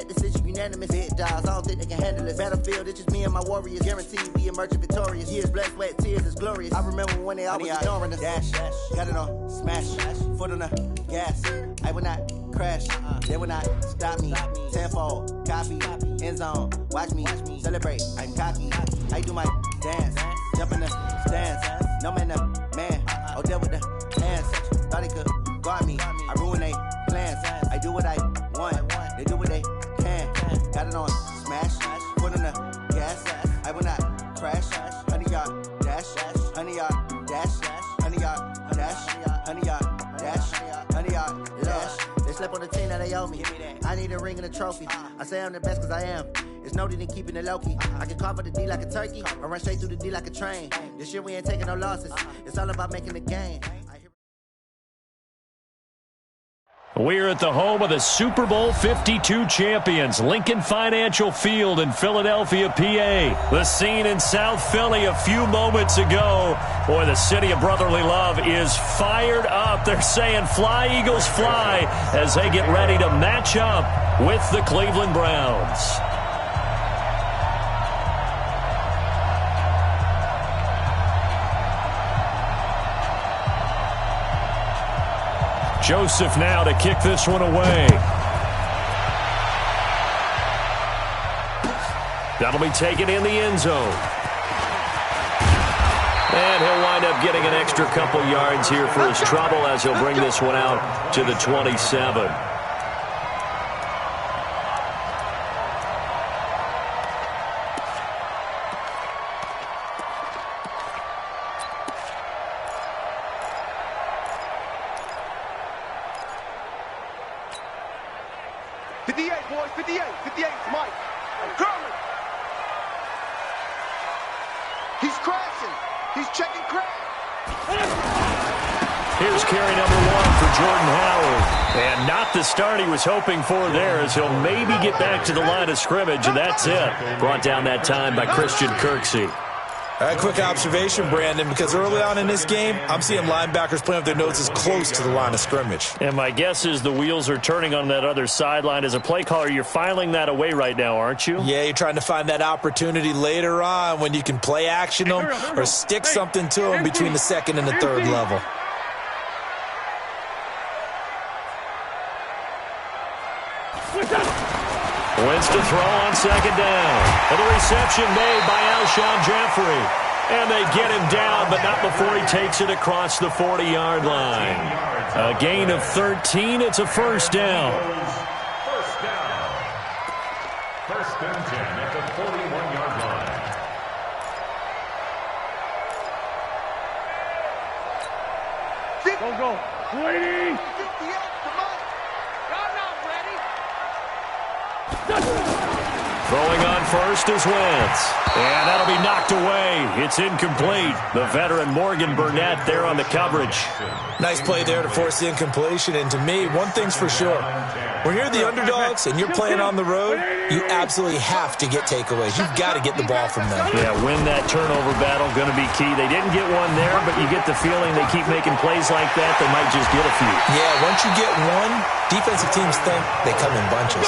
that decision unanimous. Big dogs, I don't think they can handle it. Battlefield, it's just me and my warriors. Guaranteed we emerging victorious. Years, blood, sweat, tears is glorious. I remember when they always ignoring us. Dash, got it on, smash, foot on the gas. I will not crash, they will not stop me. Tenfold, copy, end zone, watch me celebrate. I'm cocky, I do my dance, jump in the stands. No man, man, oh, there with the hands. Thought they could guard me, I ruin they plans. I do what I want, they do what they can. Got it on, smash, foot on the gas. I will not crash, 100-yard dash, 100-yard dash, 100-yard dash, 100-yard dash, 100-yard dash. They slept on the team that they owe me. I need a ring and a trophy. I say I'm the best cause I am. It's noted in keeping it low-key. I can carve up the D like a turkey or run straight through the D like a train. This year we ain't taking no losses. It's all about making the game. We're at the home of the Super Bowl 52 champions, Lincoln Financial Field in Philadelphia, PA. The scene in South Philly a few moments ago. Boy, the city of brotherly love is fired up. They're saying, "Fly, Eagles, fly," as they get ready to match up with the Cleveland Browns. Joseph now to kick this one away. That'll be taken in the end zone. And he'll wind up getting an extra couple yards here for his trouble as he'll bring this one out to the 27. Here's carry number 1 for Jordan Howard. And not the start he was hoping for there, as he'll maybe get back to the line of scrimmage, and that's it. Brought down that time by Christian Kirksey. A quick observation, Brandon, because early on in this game, I'm seeing linebackers playing with their noses close to the line of scrimmage. And my guess is the wheels are turning on that other sideline. As a play caller, you're filing that away right now, aren't you? Yeah, you're trying to find that opportunity later on when you can play action them or stick something to them between the second and the third level. Wins to throw on second down. And the reception made by Alshon Jeffrey. And they get him down, but not before he takes it across the 40-yard line. A gain of 13. It's a first down. First and 10 at the 41-yard line. Go. Waiting. Throwing on first is Wentz. And that'll be knocked away. It's incomplete. The veteran Morgan Burnett there on the coverage. Nice play there to force the incompletion. And to me, one thing's for sure. When you're the underdogs and you're playing on the road, you absolutely have to get takeaways. You've got to get the ball from them. Yeah, win that turnover battle, going to be key. They didn't get one there, but you get the feeling they keep making plays like that, they might just get a few. Yeah, once you get one, defensive teams think they come in bunches.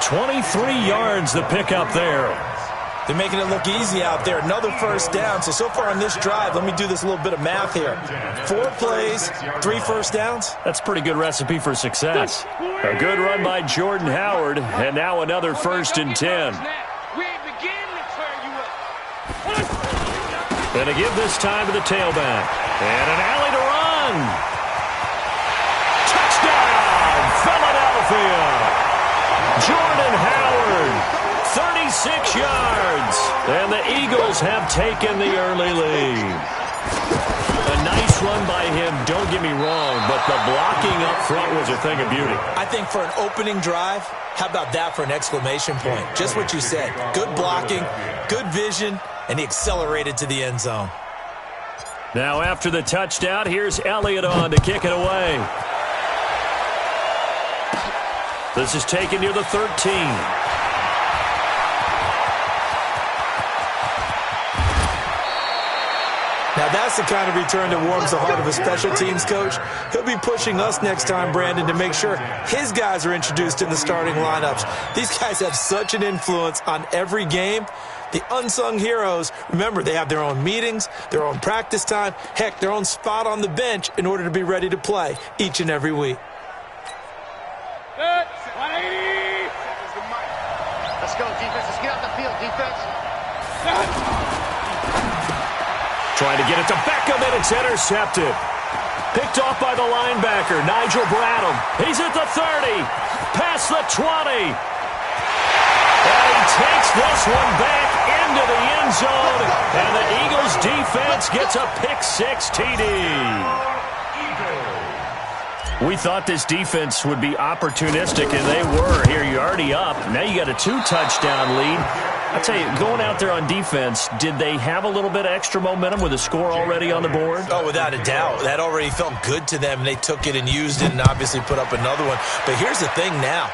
23 yards the pickup there. They're making it look easy out there. Another first down. So far on this drive, let me do this little bit of math here. 4 plays, 3 first downs. That's a pretty good recipe for success. A good run by Jordan Howard, and now another first and 10. And to give this time to the tailback. And an alley to run. Touchdown, Philadelphia. Jordan Howard, 36 yards, and the Eagles have taken the early lead. A nice run by him, don't get me wrong, but the blocking up front was a thing of beauty. I think for an opening drive, how about that for an exclamation point? Just what you said. Good blocking, good vision, and he accelerated to the end zone. Now after the touchdown, here's Elliott on to kick it away. This is taken near the 13. Now, that's the kind of return that warms the heart of a special teams coach. He'll be pushing us next time, Brandon, to make sure his guys are introduced in the starting lineups. These guys have such an influence on every game. The unsung heroes, remember, they have their own meetings, their own practice time, heck, their own spot on the bench in order to be ready to play each and every week. Good. 180. Let's go, defense. Let's get out the field, defense. Trying to get it to Beckham, and it's intercepted. Picked off by the linebacker, Nigel Bradham. He's at the 30, past the 20. And he takes this one back into the end zone, and the Eagles defense gets a pick-6 TD. We thought this defense would be opportunistic, and they were. Here, you're already up. Now you got a 2-touchdown lead. I'll tell you, going out there on defense, did they have a little bit of extra momentum with a score already on the board? Oh, without a doubt. That already felt good to them. They took it and used it and obviously put up another one. But here's the thing now.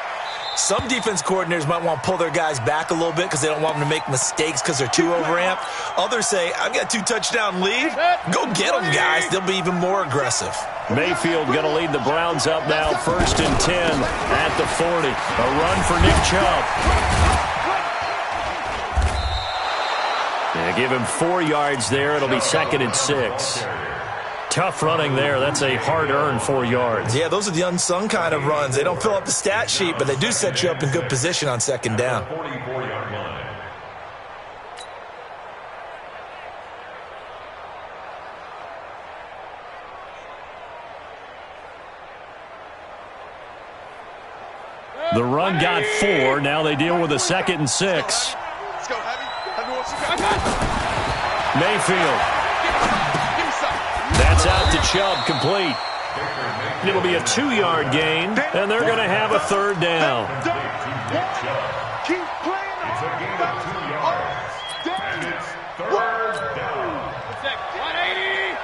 Some defense coordinators might want to pull their guys back a little bit because they don't want them to make mistakes because they're too overamped. Others say, I've got a 2-touchdown lead. Go get them, guys. They'll be even more aggressive. Mayfield going to lead the Browns up now, 1st and 10 at the 40. A run for Nick Chubb. Yeah, give him 4 yards there. It'll be 2nd and 6. Tough running there. That's a hard-earned 4 yards. Yeah, those are the unsung kind of runs. They don't fill up the stat sheet, but they do set you up in good position on 2nd down. 44-yard line. The run got 4. Now they deal with a 2nd and 6. Let's go, Heavy. Heavy, what you got? Mayfield. That's out to Chubb, complete. It'll be a 2-yard gain, and they're going to have a 3rd down. Keep playing. It's a gain of 2 yards. And it's 3rd down. 180.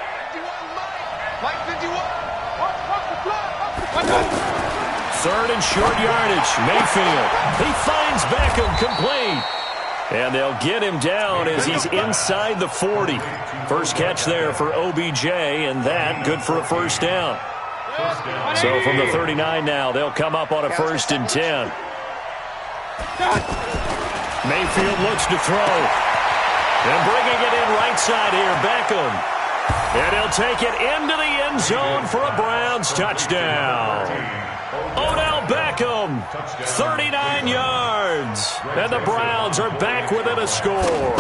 3rd and short yardage. Mayfield. He finds Beckham, complete. And they'll get him down as he's inside the 40. First catch there for OBJ, and that good for a 1st down. So from the 39 now, they'll come up on a 1st and 10. Mayfield looks to throw. And bringing it in right side here, Beckham. And he'll take it into the end zone for a Browns touchdown. Odell Beckham, 39 yards. And the Browns are back within a score.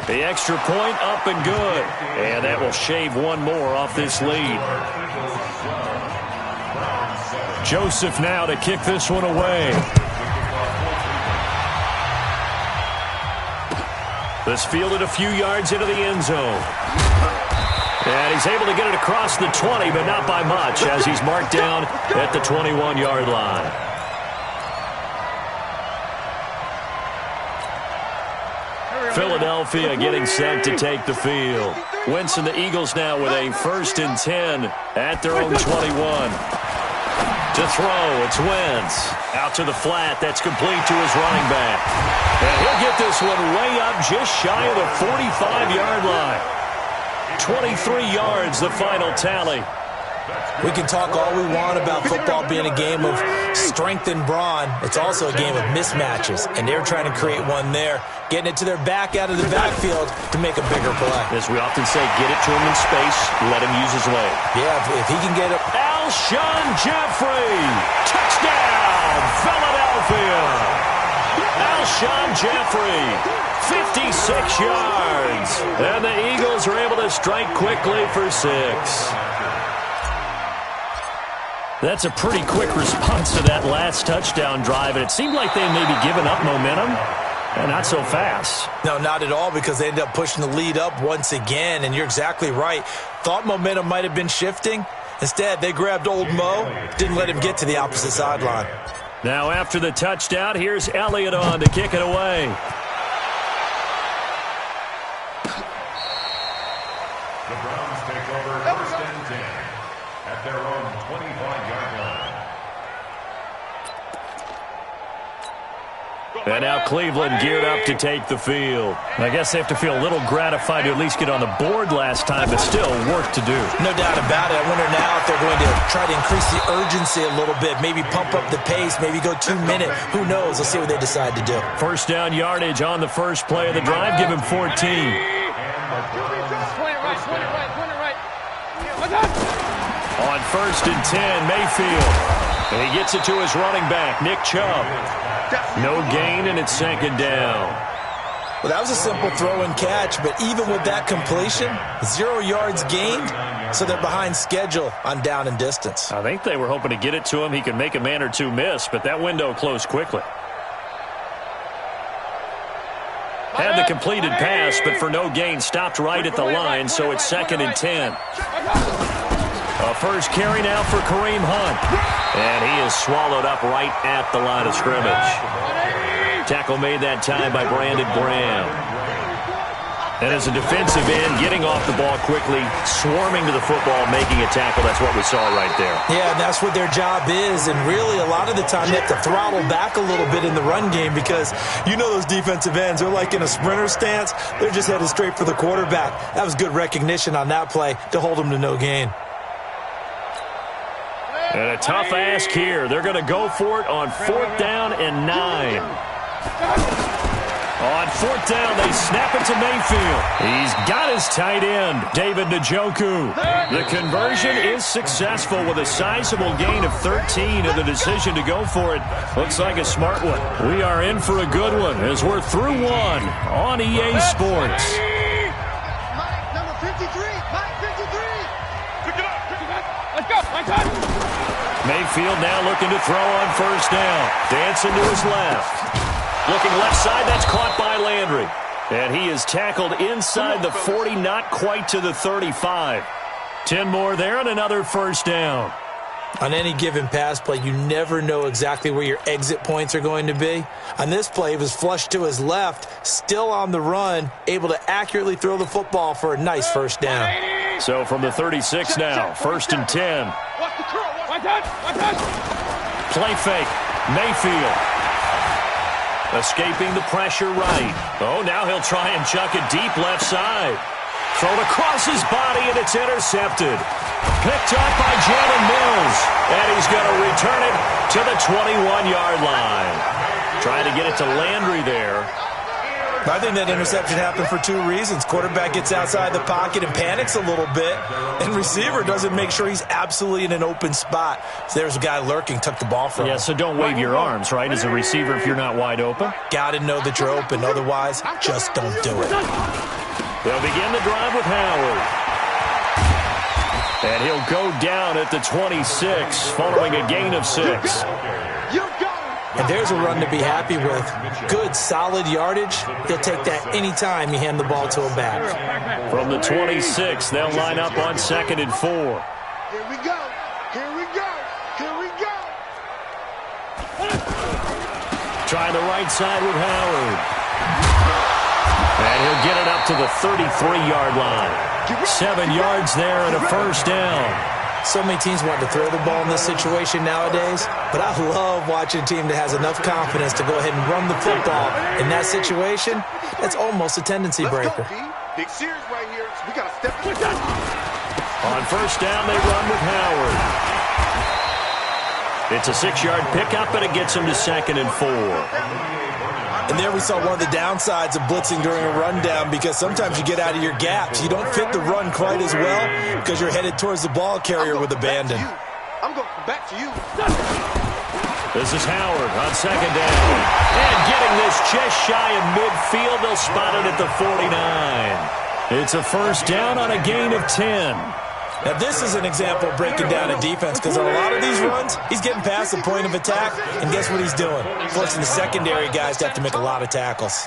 The extra point up and good. And that will shave one more off this lead. Joseph now to kick this one away. This fielded a few yards into the end zone. And he's able to get it across the 20, but not by much, as he's marked down at the 21-yard line. Philadelphia getting set to take the field. Wentz and the Eagles now with a 1st and 10 at their own 21. To throw, it's Wentz. Out to the flat, that's complete to his running back. And he'll get this one way up just shy of the 45-yard line. 23 yards, the final tally. We can talk all we want about football being a game of strength and brawn. It's also a game of mismatches, and they're trying to create one there, getting it to their back out of the backfield to make a bigger play. As we often say, get it to him in space, let him use his leg. Yeah, if he can get it. Alshon Jeffrey, touchdown, Philadelphia. Alshon Jeffrey, 56 yards. And the Eagles are able to strike quickly for 6. That's a pretty quick response to that last touchdown drive, and it seemed like they may be giving up momentum, and not so fast. No, not at all, because they ended up pushing the lead up once again, and you're exactly right. Thought momentum might have been shifting. Instead, they grabbed old Mo, didn't let him get to the opposite sideline. Now after the touchdown, here's Elliott on to kick it away. The Browns take over 1st and 10 at their own 25-yard line. And now Cleveland geared up to take the field. I guess they have to feel a little gratified to at least get on the board last time, but still work to do. No doubt about it. I wonder now if they're going to try to increase the urgency a little bit, maybe pump up the pace, maybe go 2-minute. Who knows? Let's see what they decide to do. First down yardage on the first play of the drive. Give him 14. On first and 10, Mayfield. And he gets it to his running back, Nick Chubb. No gain, and it's second down. Well, that was a simple throw and catch, but even with that completion, 0 yards gained, so they're behind schedule on down and distance. I think they were hoping to get it to him. He could make a man or two miss, but that window closed quickly. Had the completed pass, but for no gain, stopped right at the line, so it's second and 10. A first carry now for Kareem Hunt. And he is swallowed up right at the line of scrimmage. Tackle made that time by Brandon Graham. And as a defensive end, getting off the ball quickly, swarming to the football, making a tackle, that's what we saw right there. Yeah, and that's what their job is. And really, a lot of the time, they have to throttle back a little bit in the run game because you know those defensive ends, they're like in a sprinter stance. They're just headed straight for the quarterback. That was good recognition on that play to hold him to no gain. And a tough ask here. They're going to go for it on 4th down and 9. On 4th down, they snap it to Mayfield. He's got his tight end, David Njoku. The conversion is successful with a sizable gain of 13, and the decision to go for it looks like a smart one. We are in for a good one as we're through one on EA Sports. Mike, number 53. Mike, 53. Pick it up. Let's go. Mike, time. Mayfield now looking to throw on first down. Dancing to his left. Looking left side, that's caught by Landry. And he is tackled inside the 40, not quite to the 35. 10 more there and another first down. On any given pass play, you never know exactly where your exit points are going to be. On this play, he was flushed to his left, still on the run, able to accurately throw the football for a nice first down. So from the 36 now, 1st and 10. Play fake. Mayfield. Escaping the pressure right. Oh, now he'll try and chuck it deep left side. Thrown across his body, and it's intercepted. Picked up by Jalen Mills. And he's going to return it to the 21-yard line. Trying to get it to Landry there. I think that interception happened for 2 reasons. Quarterback gets outside the pocket and panics a little bit, and receiver doesn't make sure he's absolutely in an open spot. So there's a guy lurking, took the ball from him. Yeah, so don't wave your arms, right, as a receiver if you're not wide open. Got to know that you're open. Otherwise, just don't do it. They'll begin the drive with Howard. And he'll go down at the 26 following a gain of 6. And there's a run to be happy with. Good, solid yardage. He'll take that any time you hand the ball to a back. From the 26, they'll line up on 2nd and 4. Here we go. Here we go. Here we go. Trying the right side with Howard. And he'll get it up to the 33-yard line. 7 yards there and a first down. So many teams want to throw the ball in this situation nowadays, but I love watching a team that has enough confidence to go ahead and run the football. In that situation, that's almost a tendency breaker. Big series right here. So we got to step it. On first down, they run with Howard. It's a 6-yard pickup, and it gets him to 2nd and 4. And there we saw one of the downsides of blitzing during a rundown, because sometimes you get out of your gaps. You don't fit the run quite as well because you're headed towards the ball carrier with abandon. I'm going back to you. This is Howard on 2nd down. And getting this just shy of midfield, they'll spot it at the 49. It's a first down on a gain of 10. Now, this is an example of breaking down a defense, because on a lot of these runs, he's getting past the point of attack, and guess what he's doing? Forcing the secondary guys to have to make a lot of tackles.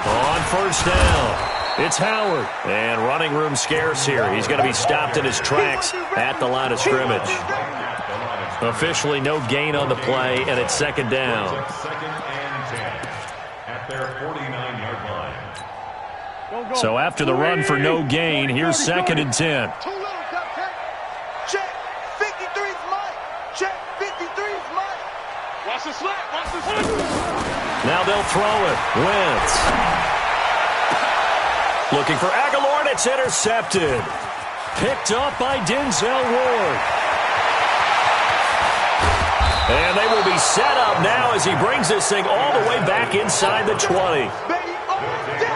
On first down, it's Howard. And running room scarce here. He's going to be stopped in his tracks at the line of scrimmage. Officially no gain on the play, and it's 2nd down. 2nd and 10 at their 49-yard line. So after the run for no gain, here's 2nd and 10. Check. 53's Mike. Check. 53's Mike. Watch the slap. Watch the slap. Now they'll throw it. Wentz. Looking for Aguilar, and it's intercepted. Picked up by Denzel Ward. And they will be set up now as he brings this thing all the way back inside the 20.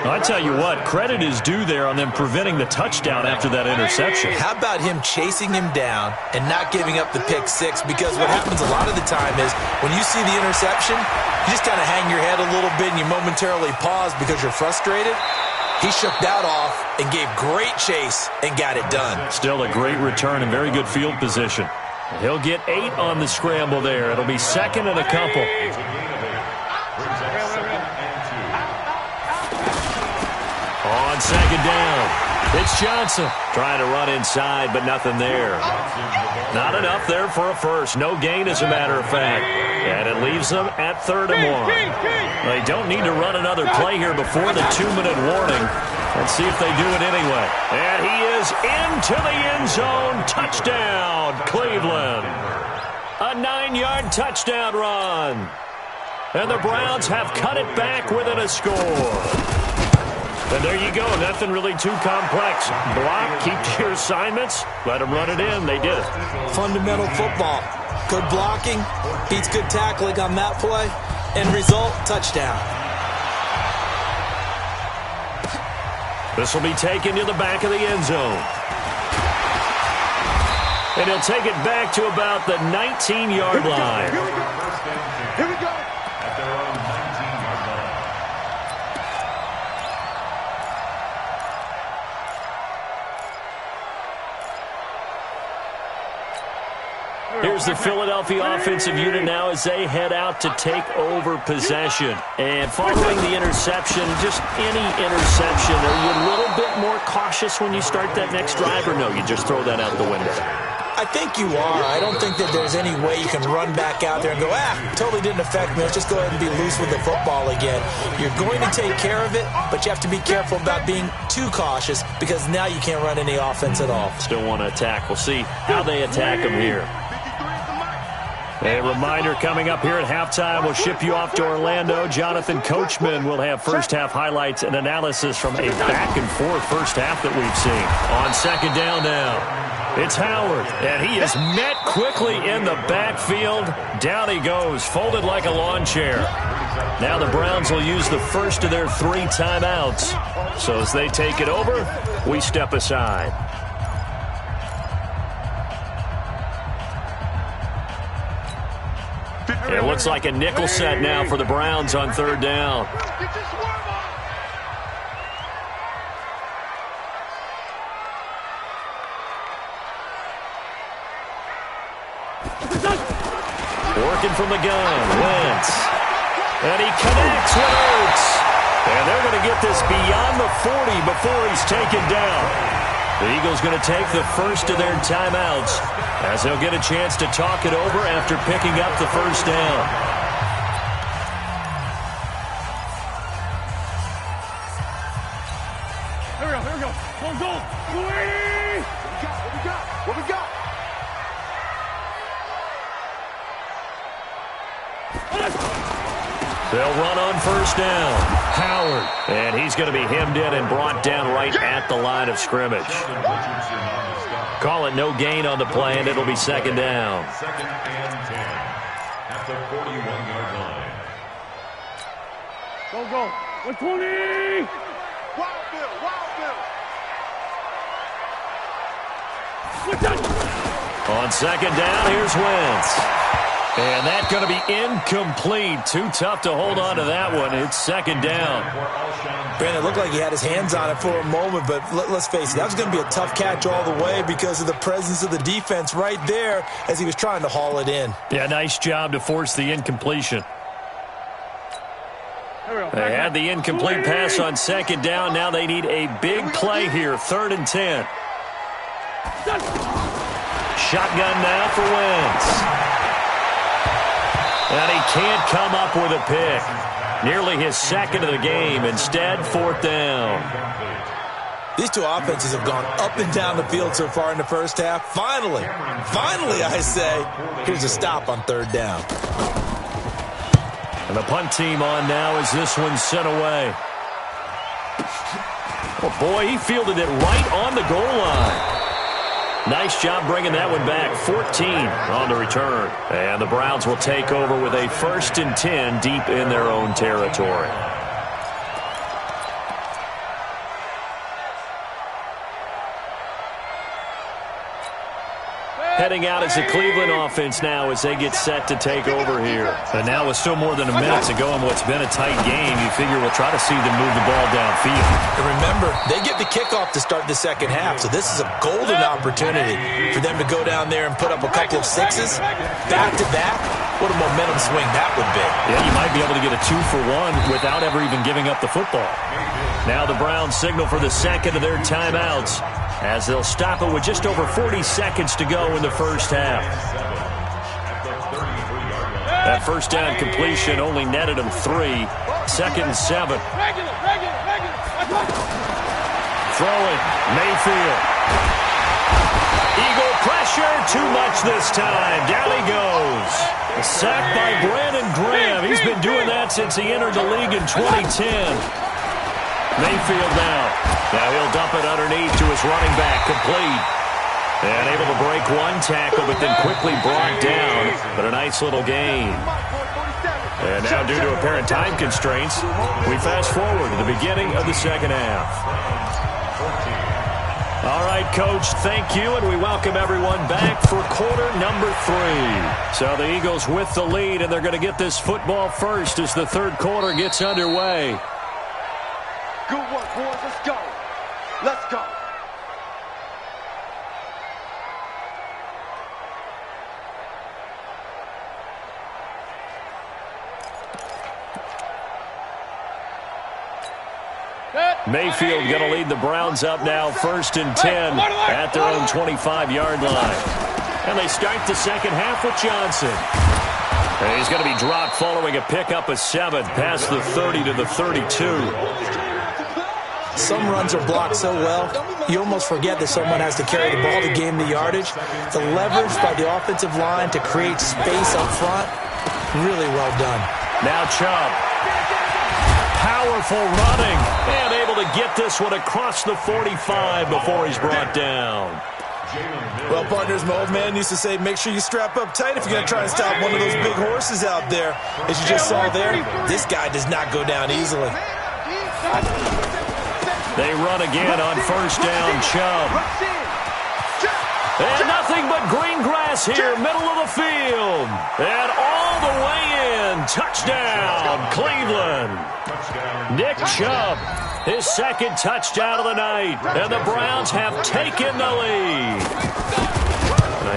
I tell you what, credit is due there on them preventing the touchdown after that interception. How about him chasing him down and not giving up the pick six? Because what happens a lot of the time is when you see the interception, you just kind of hang your head a little bit and you momentarily pause because you're frustrated. He shook that off and gave great chase and got it done. Still a great return and very good field position. He'll get 8 on the scramble there. It'll be second and a couple. On second down, it's Johnson trying to run inside, but nothing there. Not enough there for a first. No gain, as a matter of fact. And it leaves them at 3rd and 1. They don't need to run another play here before the 2-minute warning. Let's see if they do it anyway. And he is into the end zone. Touchdown, Cleveland. A 9-yard touchdown run. And the Browns have cut it back within a score. And there you go. Nothing really too complex. Block, keep to your assignments, let them run it in. They did it. Fundamental football. Good blocking, beats good tackling on that play. End result, touchdown. This will be taken to the back of the end zone. And he'll take it back to about the 19-yard line. Here we go. At their own 19-yard line. Here's the Philadelphia offensive unit now as they head out to take over possession. And following the interception, just any interception, are you a little bit more cautious when you start that next drive, or no, you just throw that out the window? I think you are. I don't think that there's any way you can run back out there and go, totally didn't affect me. Let's just go ahead and be loose with the football again. You're going to take care of it, but you have to be careful about being too cautious because now you can't run any offense at all. Still want to attack. We'll see how they attack them here. A reminder coming up here at halftime. We'll ship you off to Orlando. Jonathan Coachman will have first-half highlights and analysis from a back-and-forth first half that we've seen. On second down now, it's Howard, and he is met quickly in the backfield. Down he goes, folded like a lawn chair. Now the Browns will use the first of their 3 timeouts. So as they take it over, we step aside. It looks like a nickel set now for the Browns on 3rd down. Working from the gun, Wentz. And he connects with Ertz. And they're going to get this beyond the 40 before he's taken down. The Eagles going to take the first of their timeouts as they'll get a chance to talk it over after picking up the first down. Here we go. Go. What we got? They'll run on first down. Howard. And he's going to be hemmed in and brought down right at the line of scrimmage. Call it no gain on the play, and it'll be second down. 2nd and 10 at the 41-yard line. Go. 120. Wild Bill. On second down, here's Wentz. And that's going to be incomplete. Too tough to hold on to that one. It's second down. Brandon, it looked like he had his hands on it for a moment, but let's face it, that was going to be a tough catch all the way because of the presence of the defense right there as he was trying to haul it in. Yeah, nice job to force the incompletion. They had the incomplete pass on second down. Now they need a big play here. 3rd and 10. Shotgun now for Wentz. And he can't come up with a pick. Nearly his second of the game. Instead, 4th down. These two offenses have gone up and down the field so far in the first half. Finally, I say, here's a stop on 3rd down. And the punt team on now as this one's sent away. Oh, boy, he fielded it right on the goal line. Nice job bringing that one back. 14 on the return. And the Browns will take over with a 1st and 10 deep in their own territory. Heading out is the Cleveland offense now as they get set to take over here. But now with still more than a minute to go in what's been a tight game, you figure we'll try to see them move the ball downfield. And remember, they get the kickoff to start the second half, so this is a golden opportunity for them to go down there and put up a couple of sixes back-to-back. What a momentum swing that would be. Yeah, you might be able to get a 2-for-1 without ever even giving up the football. Now the Browns signal for the second of their timeouts, as they'll stop it with just over 40 seconds to go in the first half. That first down completion only netted them 3. 2nd and 7. Throwing, Mayfield. Eagle pressure, too much this time. Down he goes. A sack by Brandon Graham. He's been doing that since he entered the league in 2010. Mayfield now. Now he'll dump it underneath to his running back, complete. And able to break one tackle, but then quickly brought down. But a nice little gain. And now, due to apparent time constraints, we fast forward to the beginning of the second half. All right, Coach, thank you, and we welcome everyone back for quarter number 3. So the Eagles with the lead, and they're going to get this football first as the third quarter gets underway. Good work, boys. Let's go. Let's go. Mayfield going to lead the Browns up now, 1st and 10 at their own 25-yard line. And they start the second half with Johnson. And he's going to be dropped following a pickup of 7 past the 30 to the 32. Some runs are blocked so well, you almost forget that someone has to carry the ball to gain the yardage. The leverage by the offensive line to create space up front, really well done. Now Chubb. Powerful running. And able to get this one across the 45 before he's brought down. Well, partners, my old man used to say, make sure you strap up tight if you're going to try and stop one of those big horses out there. As you just saw there, this guy does not go down easily. They run again on first down, Chubb. And nothing but green grass here, middle of the field. And all the way in. Touchdown, Cleveland. Nick Chubb, his second touchdown of the night. And the Browns have taken the lead.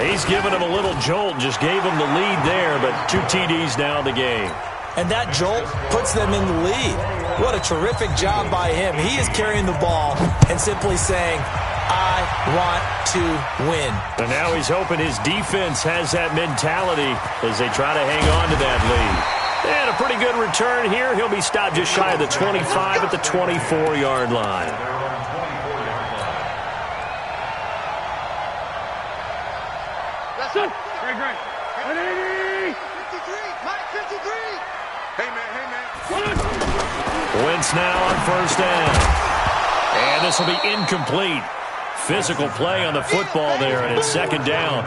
He's given him a little jolt, just gave him the lead there, but 2 TDs now in the game. And that jolt puts them in the lead. What a terrific job by him. He is carrying the ball and simply saying, I want to win. And now he's hoping his defense has that mentality as they try to hang on to that lead. And a pretty good return here. He'll be stopped just shy of the 25 at the 24-yard line. That's it. Great. 53. Mike, 53. Hey, man. Wentz now on first down. And this will be incomplete. Physical play on the football there, and it's second down.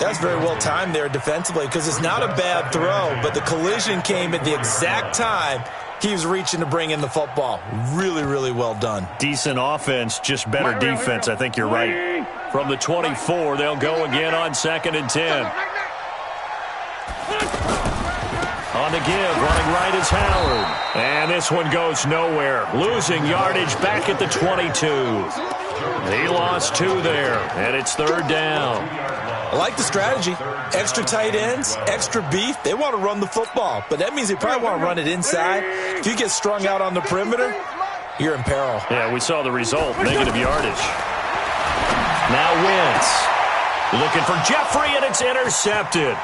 That's very well timed there defensively because it's not a bad throw, but the collision came at the exact time he was reaching to bring in the football. Really, really well done. Decent offense, just better defense. I think you're right. From the 24, they'll go again on 2nd and 10. On the give, running right is Howard. And this one goes nowhere. Losing yardage back at the 22. He lost 2 there, and it's third down. I like the strategy. Extra tight ends, extra beef. They want to run the football, but that means they probably want to run it inside. If you get strung out on the perimeter, you're in peril. Yeah, we saw the result, negative yardage. Now Wentz. Looking for Jeffrey, and it's intercepted.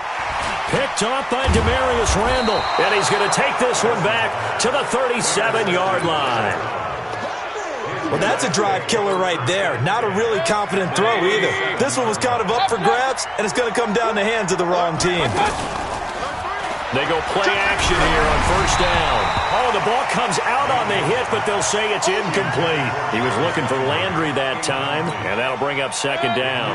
Picked off by Demarius Randall, and he's going to take this one back to the 37-yard line. Well, that's a drive killer right there. Not a really confident throw either. This one was kind of up for grabs, and it's going to come down the hands of the wrong team. They go play action here on first down. Oh, the ball comes out on the hit, but they'll say it's incomplete. He was looking for Landry that time, and that'll bring up second down.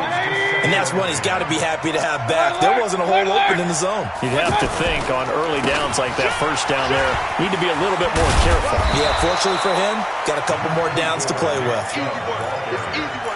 And that's one he's got to be happy to have back. There wasn't a hole open in the zone. You'd have to think on early downs like that first down there, need to be a little bit more careful. Yeah, fortunately for him, got a couple more downs to play with.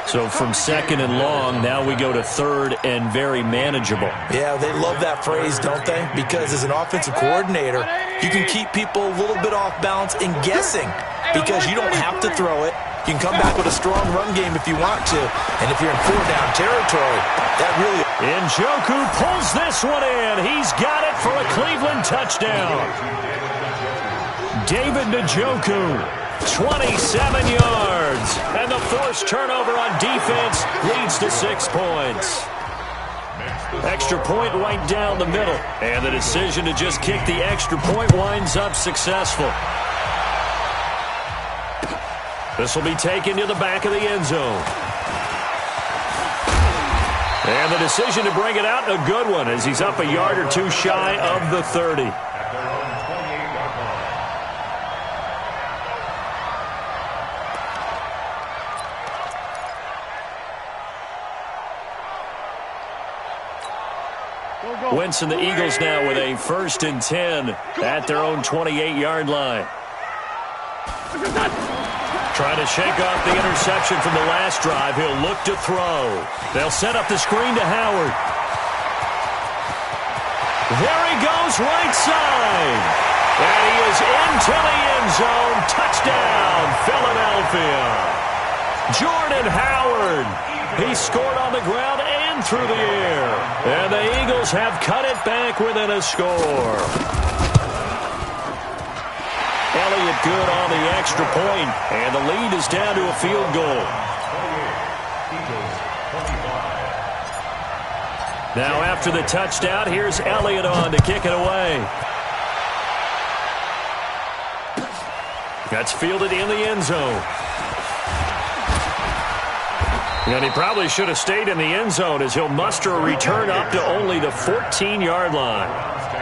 So from second and long, now we go to third and very manageable. Yeah, they love that phrase, don't they? Because as an offensive coordinator, you can keep people a little bit off balance and guessing because you don't have to throw it. You can come back with a strong run game if you want to. And if you're in four-down territory, that really... Njoku pulls this one in. He's got it for a Cleveland touchdown. David Njoku, 27 yards. And the forced turnover on defense leads to 6 points. Extra point right down the middle. And the decision to just kick the extra point winds up successful. This will be taken to the back of the end zone. And the decision to bring it out, a good one, as he's up a yard or two shy of the 30. Wentz and the Eagles now with a 1st and 10 at their own 28-yard line. Trying to shake off the interception from the last drive. He'll look to throw. They'll set up the screen to Howard. There he goes, right side. And he is into the end zone. Touchdown, Philadelphia. Jordan Howard. He scored on the ground and through the air. And the Eagles have cut it back within a score. Elliott good on the extra point, and the lead is down to a field goal. Now after the touchdown, here's Elliott on to kick it away. That's fielded in the end zone. And he probably should have stayed in the end zone as he'll muster a return up to only the 14-yard line.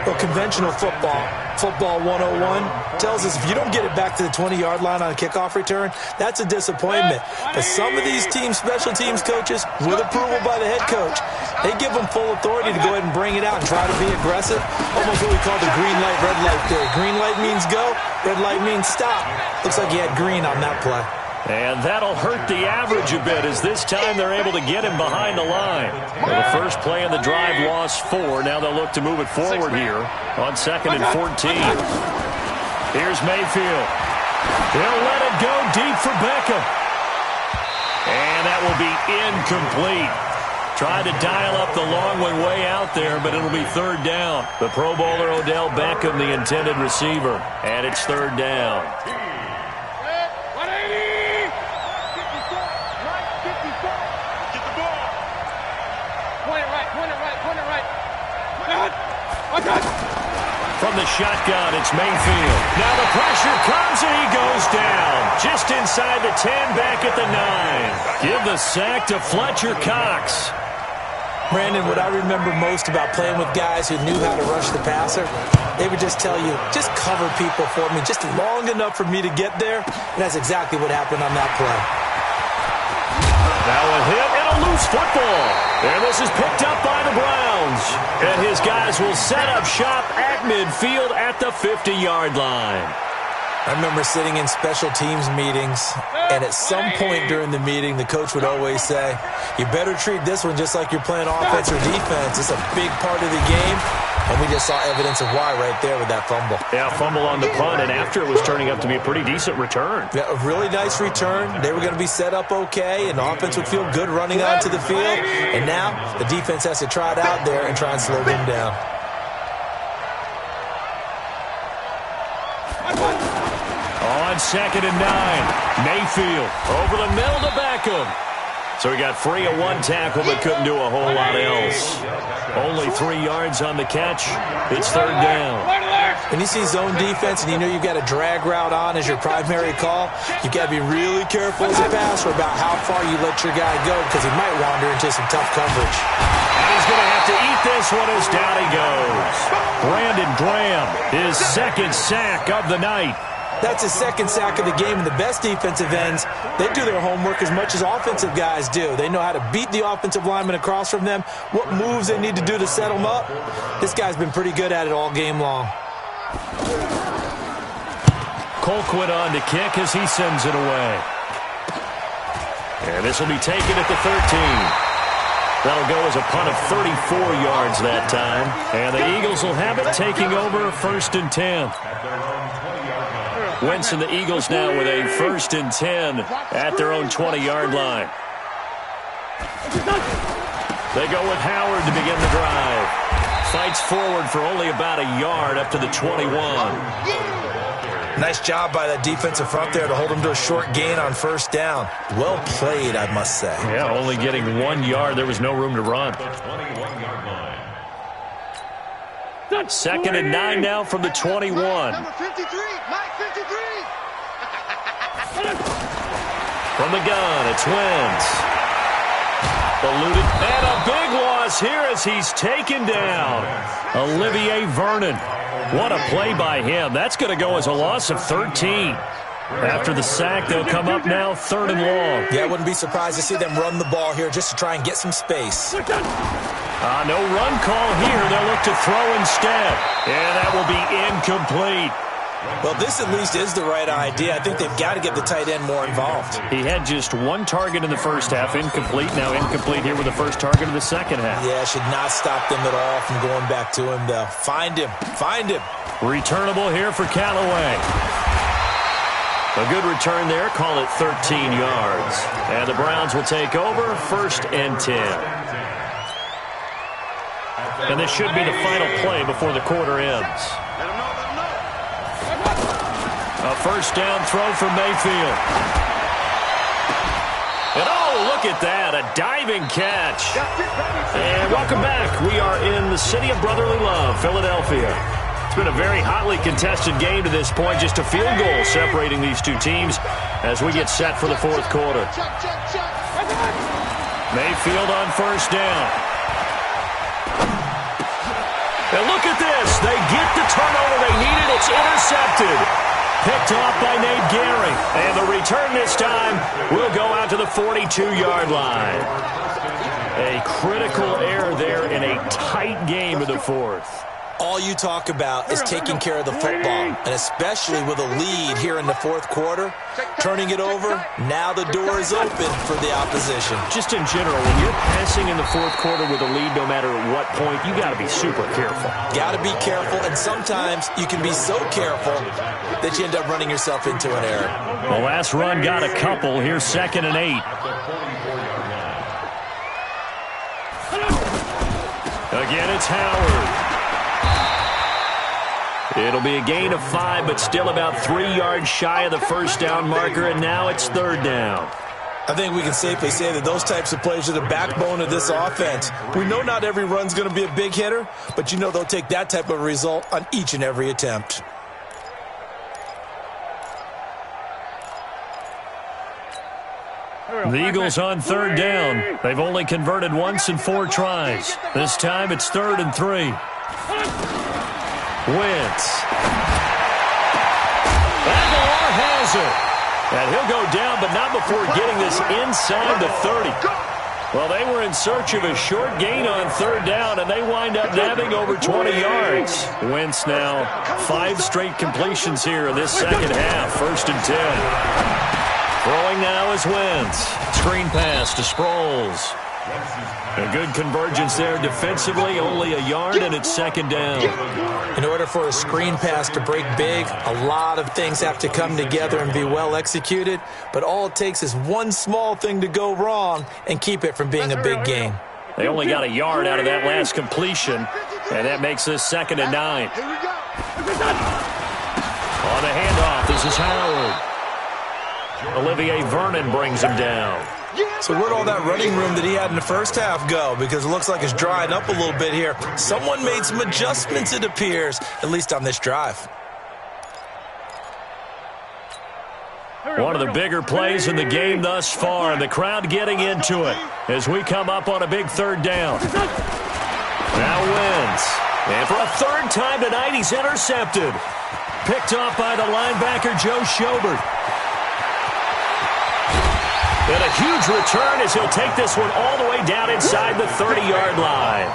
Well, conventional football 101, tells us if you don't get it back to the 20-yard line on a kickoff return, that's a disappointment. But some of these special teams coaches, with approval by the head coach, they give them full authority to go ahead and bring it out and try to be aggressive. Almost what we call the green light, red light theory. Green light means go, red light means stop. Looks like he had green on that play. And that'll hurt the average a bit as this time they're able to get him behind the line. Well, the first play of the drive lost 4. Now they'll look to move it forward here on 2nd and 14. Here's Mayfield. They'll let it go deep for Beckham. And that will be incomplete. Tried to dial up the long one way out there, but it'll be 3rd down. The Pro Bowler Odell Beckham, the intended receiver. And it's 3rd down. From the shotgun, it's Mayfield. Now the pressure comes and he goes down. Just inside the 10, back at the 9. Give the sack to Fletcher Cox. Brandon, what I remember most about playing with guys who knew how to rush the passer, they would just tell you, just cover people for me, just long enough for me to get there. And that's exactly what happened on that play. Now a hit and a loose football. And this is picked up by the Browns. And his guys will set up shop at midfield at the 50-yard line. I remember sitting in special teams meetings, and at some point during the meeting, the coach would always say, you better treat this one just like you're playing offense or defense. It's a big part of the game. And we just saw evidence of why right there with that fumble. Yeah, fumble on the punt, and after it was turning up to be a pretty decent return. Yeah, a really nice return. They were going to be set up okay, and the offense would feel good running onto the field. And now the defense has to try it out there and try and slow them down. On 2nd and 9, Mayfield over the middle to Beckham. So he got free of one tackle but couldn't do a whole lot else. Only 3 yards on the catch. It's 3rd down. When you see zone defense and you know you've got a drag route on as your primary call, you've got to be really careful as a passer about how far you let your guy go because he might wander into some tough coverage. And he's going to have to eat this one as down he goes. Brandon Graham, his second sack of the night. That's his second sack of the game, and the best defensive ends, they do their homework as much as offensive guys do. They know how to beat the offensive lineman across from them, what moves they need to do to set them up. This guy's been pretty good at it all game long. Colquitt on to kick as he sends it away. And this will be taken at the 13. That'll go as a punt of 34 yards that time. And the Eagles will have it, taking over 1st and 10. Wentz and the Eagles now with a 1st and 10 at their own 20-yard line. They go with Howard to begin the drive. Fights forward for only about a yard up to the 21. Nice job by that defensive front there to hold him to a short gain on 1st down. Well played, I must say. Yeah, only getting 1 yard. There was no room to run. 2nd and 9 now from the 21. Number 53, Mike 53. From the gun, it's Wentz. Eluded, and a big loss here as he's taken down. Olivier Vernon. What a play by him. That's going to go as a loss of 13. After the sack, they'll come up now 3rd and long. Yeah, I wouldn't be surprised to see them run the ball here just to try and get some space. No run call here. They'll look to throw instead. And that will be incomplete. Well, this at least is the right idea. I think they've got to get the tight end more involved. He had just 1 target in the first half. Incomplete. Now incomplete here with the first target of the second half. Yeah, should not stop them at all from going back to him, though. Find him. Find him. Returnable here for Callaway. A good return there. Call it 13 yards. And the Browns will take over 1st and 10. And this should be the final play before the quarter ends. A 1st down throw from Mayfield. And oh, look at that, a diving catch. And welcome back. We are in the city of brotherly love, Philadelphia. It's been a very hotly contested game to this point, just a field goal separating these two teams as we get set for the 4th quarter. Mayfield on 1st down. And look at this. They get the turnover they needed. It's intercepted. Picked off by Nate Gehring. And the return this time will go out to the 42-yard line. A critical error there in a tight game of the 4th. All you talk about is taking care of the football, and especially with a lead here in the 4th quarter, turning it over, now the door is open for the opposition. Just in general, when you're passing in the 4th quarter with a lead, no matter at what point, you got to be super careful. Got to be careful, and sometimes you can be so careful that you end up running yourself into an error. The last run got a couple. Here's 2nd and 8. Again, it's Howard. It'll be a gain of 5, but still about 3 yards shy of the 1st down marker, and now it's 3rd down. I think we can safely say that those types of plays are the backbone of this offense. We know not every run's going to be a big hitter, but you know they'll take that type of result on each and every attempt. The Eagles on 3rd down. They've only converted once in 4 tries. This time it's 3rd and 3. Wentz. Aguilar has it. And he'll go down, but not before getting this inside the 30. Well, they were in search of a short gain on 3rd down, and they wind up nabbing over 20 yards. Wentz now 5 straight completions here in this second half. 1st and 10. Throwing now is Wentz. Screen pass to Sproles. A good convergence there defensively, only a yard, and it's 2nd down. In order for a screen pass to break big, a lot of things have to come together and be well executed, but all it takes is one small thing to go wrong and keep it from being a big gain. They only got a yard out of that last completion, and that makes this 2nd and 9. On the handoff, this is Howard. Olivier Vernon brings him down. So where'd all that running room that he had in the first half go? Because it looks like it's drying up a little bit here. Someone made some adjustments, it appears, at least on this drive. One of the bigger plays in the game thus far, and the crowd getting into it as we come up on a big 3rd down. Now Wentz. And for a third time tonight, he's intercepted. Picked off by the linebacker, Joe Schobert. And a huge return as he'll take this one all the way down inside the 30-yard line.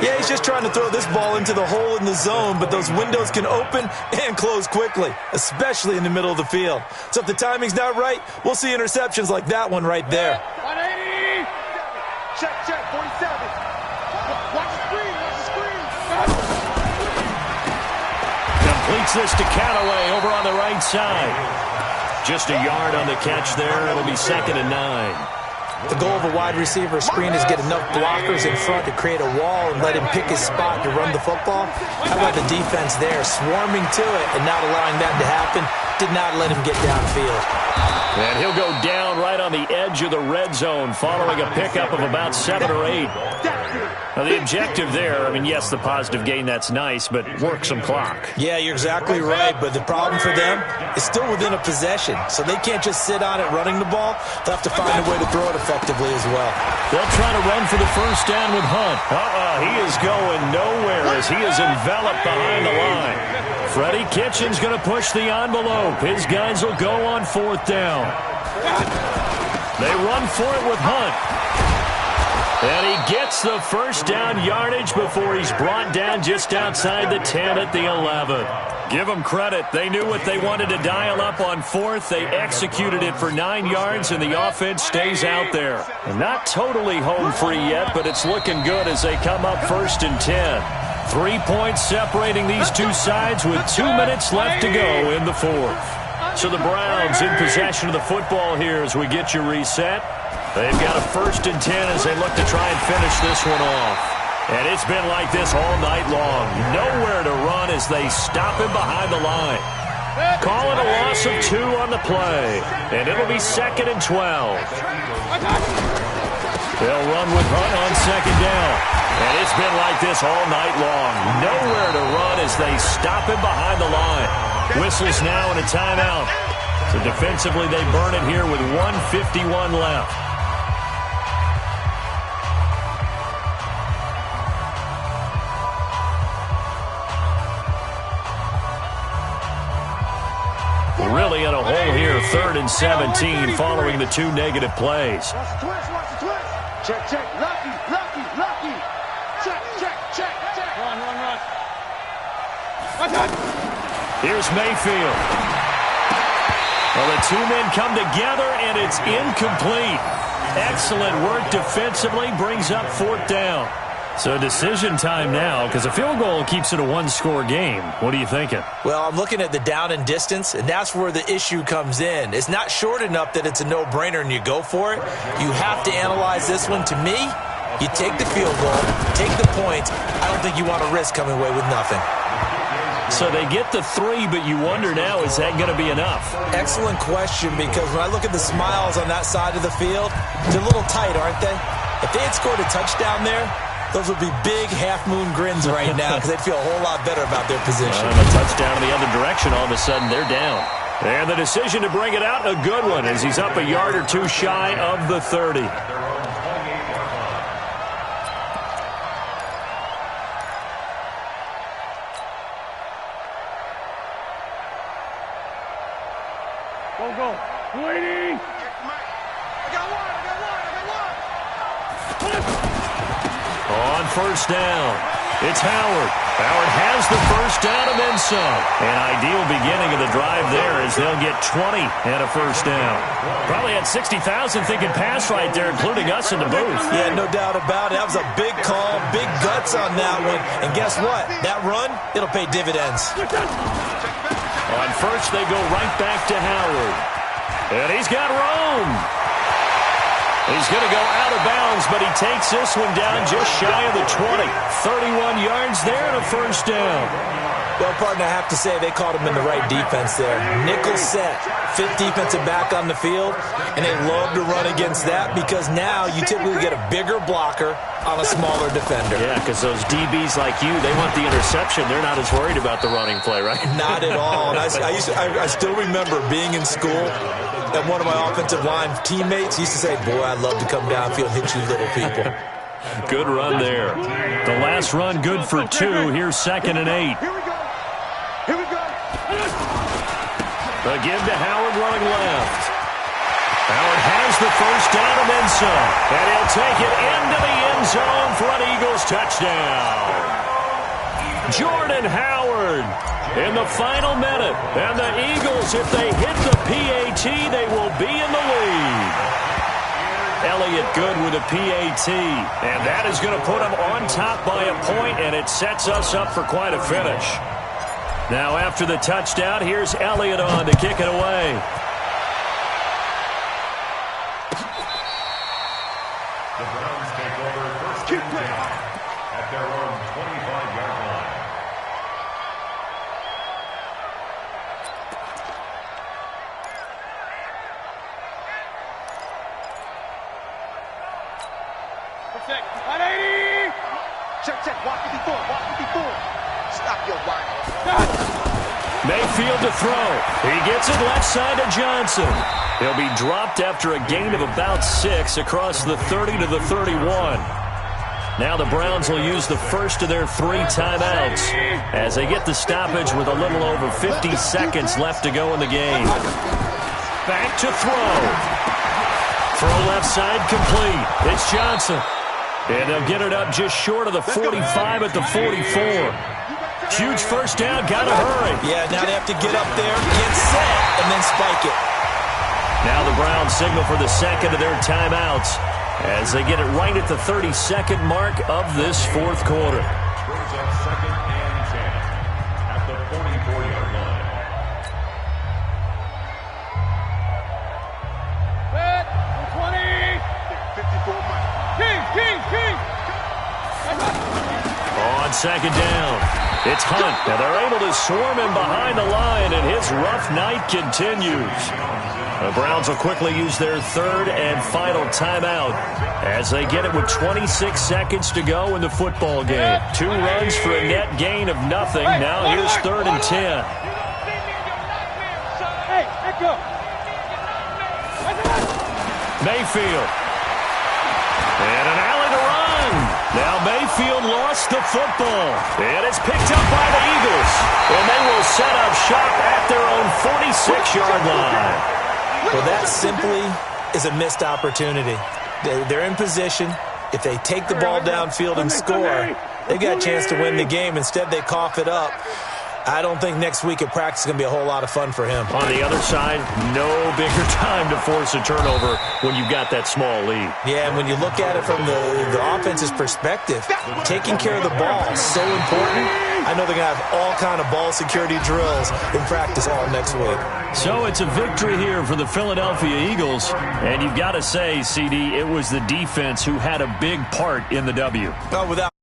Yeah, he's just trying to throw this ball into the hole in the zone, but those windows can open and close quickly, especially in the middle of the field. So if the timing's not right, we'll see interceptions like that one right there. 180! Check, 47. Watch the screen, Completes this to Callaway over on the right side. Just a yard on the catch there. It'll be 2nd and 9. The goal of a wide receiver screen is get enough blockers in front to create a wall and let him pick his spot to run the football. How about the defense there, swarming to it and not allowing that to happen? Did not let him get downfield. And he'll go down right on the edge of the red zone following a pickup of about 7 or 8. Now, the objective there, I mean, yes, the positive gain, that's nice, but work some clock. Yeah, you're exactly right, but the problem for them is still within a possession, so they can't just sit on it running the ball. They'll have to find a way to throw it effectively as well. They'll try to run for the first down with Hunt. He is going nowhere as he is enveloped behind the line. Freddie Kitchen's going to push the envelope. His guys will go on 4th down. They run for it with Hunt. And he gets the first down yardage before he's brought down just outside the 10 at the 11. Give them credit. They knew what they wanted to dial up on 4th. They executed it for 9 yards, and the offense stays out there. And not totally home free yet, but it's looking good as they come up 1st and 10. 3 points separating these two sides with 2 minutes left to go in the 4th. So the Browns in possession of the football here as we get you reset. They've got a 1st and 10 as they look to try and finish this one off. And it's been like this all night long. Nowhere to run as they stop him behind the line. Call it a loss of 2 on the play. And it'll be 2nd and 12. They'll run with Hunt on 2nd down. And it's been like this all night long. Nowhere to run as they stop him behind the line. Whistles now and a timeout. So defensively they burn it here with 1:51 left. Really in a hole here, 3rd and 17 following the 2 negative plays. Watch the twist. Check. Lucky. Check. Run. Here's Mayfield. Well, the 2 men come together, and it's incomplete. Excellent work defensively, brings up 4th down. So decision time now, because a field goal keeps it a 1-score game. What are you thinking? Well, I'm looking at the down and distance, and that's where the issue comes in. It's not short enough that it's a no-brainer and you go for it. You have to analyze this one. To me, you take the field goal, take the points. I don't think you want to risk coming away with nothing. So they get the 3, but you wonder now, is that going to be enough? Excellent question, because when I look at the smiles on that side of the field, they're a little tight, aren't they? If they had scored a touchdown there, those would be big half-moon grins right now because they'd feel a whole lot better about their position. And a touchdown in the other direction, all of a sudden they're down. And the decision to bring it out, a good one, as he's up a yard or 2 shy of the 30. Go. Waiting. I got one. On 1st down, it's Howard. Howard has the 1st down and then some. An ideal beginning of the drive there as they'll get 20 and a 1st down. Probably had 60,000 thinking pass right there, including us in the booth. Yeah, no doubt about it. That was a big call, big guts on that one. And guess what? That run, it'll pay dividends. On 1st, they go right back to Howard. And he's got room. He's going to go out of bounds, but he takes this one down just shy of the 20. 31 yards there and a 1st down. Well, partner, I have to say they caught him in the right defense there. Nickel set, 5th defensive back on the field, and they love to run against that because now you typically get a bigger blocker on a smaller defender. Yeah, because those DBs like you, they want the interception. They're not as worried about the running play, right? Not at all. And I still remember being in school, and one of my offensive line teammates used to say, boy, I'd love to come downfield and hit you little people. Good run there. The last run good for 2. Here's 2nd and 8. Here we go. Here we go. A give to Howard running left. Howard has the first down and then some. And he'll take it into the end zone for an Eagles touchdown. Jordan Howard in the final minute. And the Eagles, if they hit the PAT, they will be in the lead. Elliott good with a PAT. And that is going to put him on top by a point, and it sets us up for quite a finish. Now after the touchdown, here's Elliott on to kick it away. The Browns take over first and 10 at their own 25-yard line. Check. 180. Check. Walk it before. Stop your whining. Mayfield to throw. He gets it left side to Johnson. He'll be dropped after a gain of about 6 across the 30 to the 31. Now the Browns will use the first of their 3 timeouts as they get the stoppage with a little over 50 seconds left to go in the game. Back to throw. Throw left side complete. It's Johnson. And they'll get it up just short of the 45 at the 44. Huge first down, gotta hurry. Yeah, now they have to get up there, get set, and then spike it. Now the Browns signal for the second of their timeouts as they get it right at the 32nd mark of this fourth quarter. Brings up 2nd and 10 at the 44-yard line. Set. 20. 54 miles. King. On second down, it's Hunt. Now they're able to swarm him behind the line, and his rough night continues. The Browns will quickly use their 3rd and final timeout as they get it with 26 seconds to go in the football game. 2 runs for a net gain of nothing. Now here's 3rd and 10. Hey, let go. Mayfield. And an alley to run. Now Mayfield lost the football. And it's picked up by the Eagles. And they will set up shop at their own 46-yard line. Well, that simply is a missed opportunity. They're in position. If they take the ball downfield and score, they've got a chance to win the game. Instead, they cough it up. I don't think next week at practice is going to be a whole lot of fun for him. On the other side, no bigger time to force a turnover when you've got that small lead. Yeah, and when you look at it from the offense's perspective, taking care of the ball is so important. I know they're going to have all kind of ball security drills in practice all next week. So it's a victory here for the Philadelphia Eagles. And you've got to say, CD, it was the defense who had a big part in the W. Oh, without